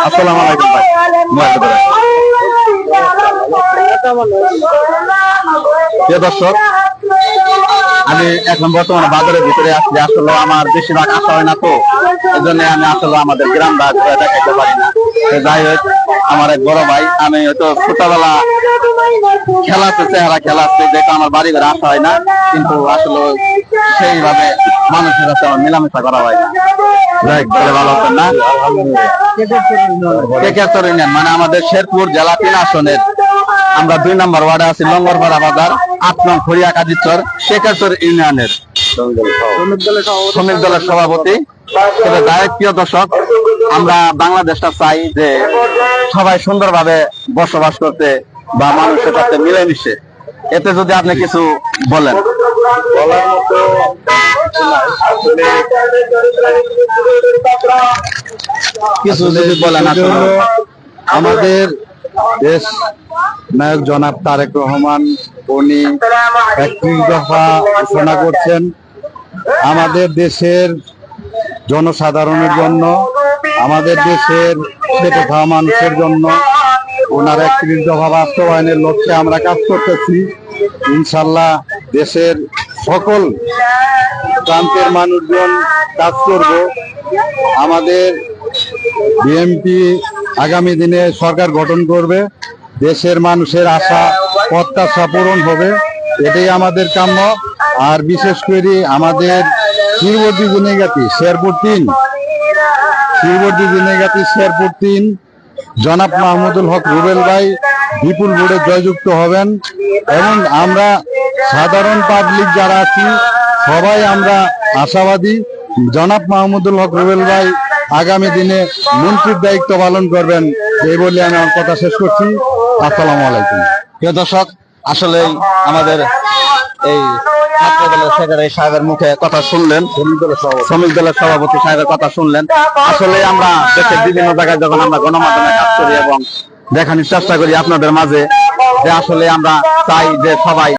আসসালামু আলাইকুম ভাই। প্রিয় দর্শক, আমি এখন বর্তমানে বাজারের ভিতরে আসছি। আসলে আমার বেশিরভাগ আসা হয় না, তো এই জন্য আমি আসলে আমাদের গ্রাম দেখাইতে পারি না। যাই হোক, আমার এক বড় ভাই, আমি হয়তো ছোটবেলা খেলাতে চেহারা খেলাচ্ছে, যেটা আমার বাড়ি ঘরে আসা হয় না, কিন্তু আসলে সেইভাবে মানুষের সাথে আমার মেলামেশা করা হয় না। যাই হোক, ভালো আছেন না? কেকেশ্বর ইউনিয়ন মানে আমাদের শেরপুর জেলা 3 আসনের আমরা 2 নম্বর ওয়ার্ডে আছি, লঙ্গরপাড়া বাজার, 8 নং খড়িয়া কাজীচর, কেকেশ্বর ইউনিয়নের শ্রমিক দলের সভাপতি। প্রিয় দর্শক, আমরা বাংলাদেশটা চাই যে সবাই সুন্দরভাবে বসবাস করতে বা মানুষের সাথে মিলেমিশে। এতে যদি আপনি কিছু বলেন। বলার মতো কিছু যদি বলেন। আমাদের দেশ নায়ক জনাব তারেক রহমান, উনি 31 দফা ঘোষণা করছেন আমাদের দেশের জনসাধারণের জন্য, আমাদের দেশের খেটে খাওয়া মানুষের জন্য। ওনার 31 দফা বাস্তবায়নের লক্ষ্যে আমরা কাজ করতেছি। ইনশাল্লাহ দেশের সকল প্রান্তের মানুষজন কাজ করব। আমাদের বিএনপি আগামী দিনে সরকার গঠন করবে, দেশের মানুষের আশা প্রত্যাশা পূরণ হবে, এটাই আমাদের কাম্য। আর বিশেষ করে আমাদের শেরপুর শেরপুর 3 জনাব মাহমুদুল হক রুবেল ভাই বিপুল ভোটে জয়যুক্ত হবেন। এবং আমরা সাধারণ পাবলিক যারা আছি সবাই আমরা আশাবাদী জনাব মাহমুদুল হক রুবেল ভাই আগামী দিনে মন্ত্রীর দায়িত্ব পালন করবেন। এই বলে আমি আমার কথা শেষ করছি। আসসালামু আলাইকুম। প্রিয় দর্শক, আসলে আমাদের এই ছাত্র দলের সেক্রেটারি সাহেবের মুখে কথা শুনলেন, শ্রমিক দলের সভাপতি সাহেবের কথা শুনলেন। আসলে আমরা দেশের বিভিন্ন জায়গায় যখন আমরা গণমাধ্যমে কাজ করি এবং দেখানোর চেষ্টা করি আপনাদের মাঝে, যে আসলে আমরা চাই যে সবাই